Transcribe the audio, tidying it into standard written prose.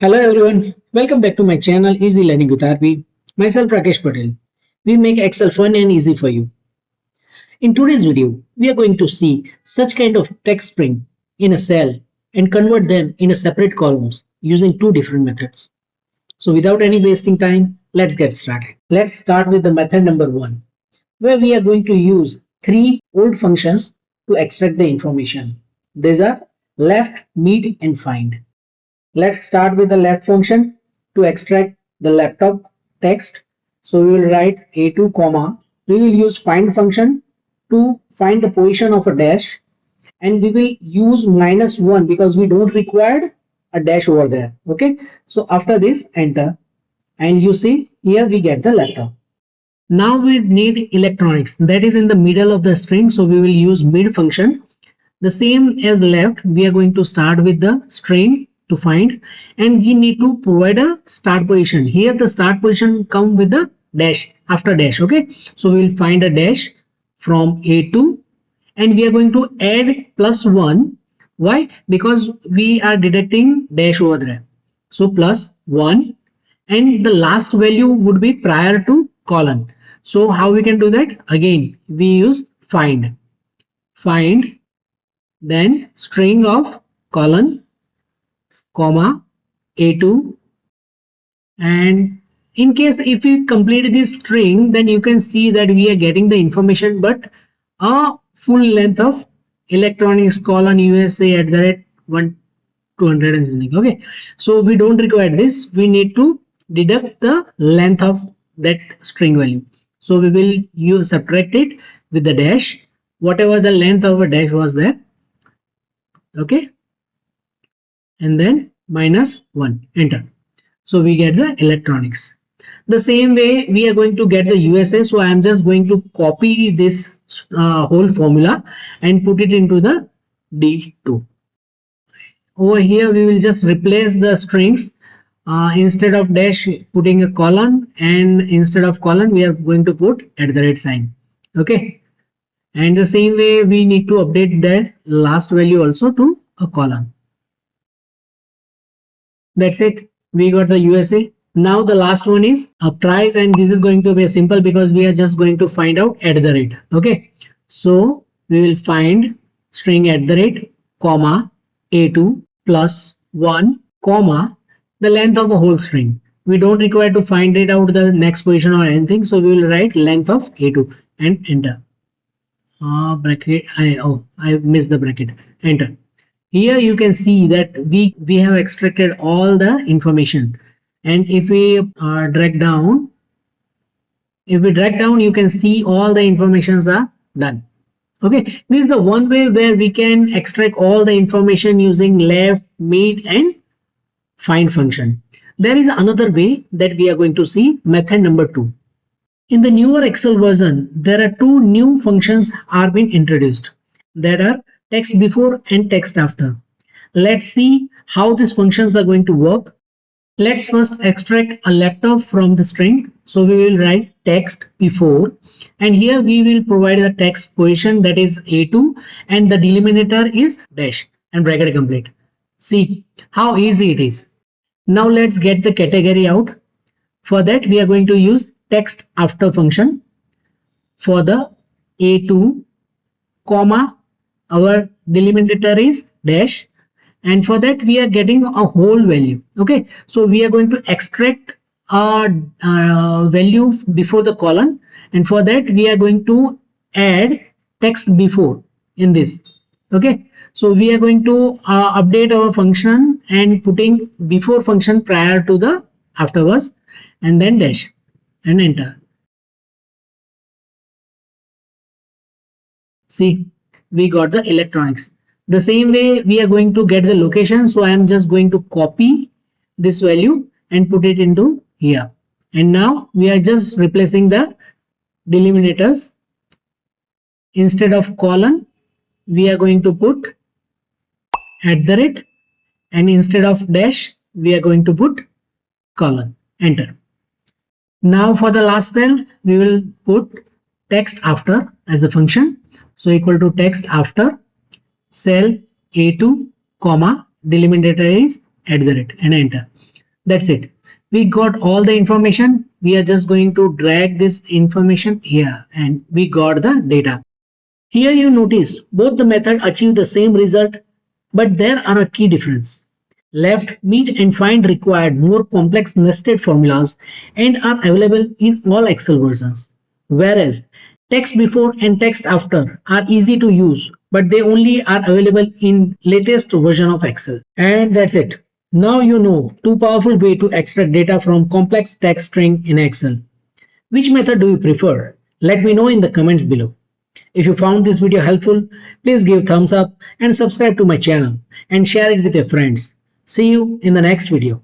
Hello everyone, welcome back to my channel Easy Learning with RV. Myself Rakesh Patel. We make Excel fun and easy for you. In today's video, we are going to see such kind of text string in a cell and convert them in a separate columns using two different methods. So without any wasting time, let's get started. Let's start with the method number 1, where we are going to use three old functions to extract the information. These are left, mid and find. Let's start with the left function to extract the laptop text. So we will write a2 comma. We will use find function to find the position of a dash, and we will use -1 because we don't require a dash over there. Okay. So after this, enter, and you see here we get the laptop. Now we need electronics, that is in the middle of the string. So we will use mid function. The same as left, we are going to start with the string to find, and we need to provide a start position. Here the start position come with the dash after dash. Okay, so we will find a dash from a2, and we are going to add +1. Why? Because we are deducting dash over there. So +1, and the last value would be prior to colon. So how we can do that? Again we use find, then string of colon comma a2, and in case if we complete this string, then you can see that we are getting the information, but a full length of electronics colon USA at the rate 1200 and something. Okay, so we don't require this. We need to deduct the length of that string value. So we will use subtract it with the dash, whatever the length of a dash was there. Okay, and then -1, enter. So we get the electronics. The same way we are going to get the USA. So I am just going to copy this whole formula and put it into the D2. Over here we will just replace the strings. Instead of dash, putting a colon, and instead of colon we are going to put @ Okay, and the same way we need to update that last value also to a colon. That's it, we got the USA. Now the last one is a price, and this is going to be simple because we are just going to find out @. Okay, so we will find string @ comma a2 +1 comma the length of a whole string. We don't require to find it out the next position or anything, so we will write length of a2 and enter. Bracket, I missed the bracket, enter. Here you can see that we have extracted all the information, and if we drag down, you can see all the informations are done. Okay, this is the one way where we can extract all the information using left, mid and find function. There is another way that we are going to see, method number 2. In the newer Excel version, there are two new functions are being introduced, that are text before and text after. Let's see how these functions are going to work. Let's first extract a laptop from the string. So we will write text before, and here we will provide the text position, that is a2, and the delimiter is dash and bracket complete. See how easy it is. Now let's get the category out. For that we are going to use text after function for the a2 comma our delimiter is dash, and for that we are getting a whole value. Okay, so we are going to extract a value before the colon, and for that we are going to add text before in this. Okay, so we are going to update our function and putting before function prior to the afterwards, and then dash and enter. See, we got the electronics. The same way we are going to get the location. So I am just going to copy this value and put it into here, and now we are just replacing the delimiters. Instead of colon we are going to put @, and instead of dash we are going to put colon, enter. Now for the last cell we will put text after as a function. So equal to text after cell a2 comma delimiter is @ and enter. That's it. We got all the information. We are just going to drag this information here and we got the data. Here you notice both the method achieve the same result, but there are a key difference. Left, meet and find required more complex nested formulas and are available in all Excel versions. Whereas text before and text after are easy to use, but they only are available in latest version of Excel. And that's it. Now you know two powerful ways to extract data from complex text string in Excel. Which method do you prefer? Let me know in the comments below. If you found this video helpful, please give thumbs up and subscribe to my channel and share it with your friends. See you in the next video.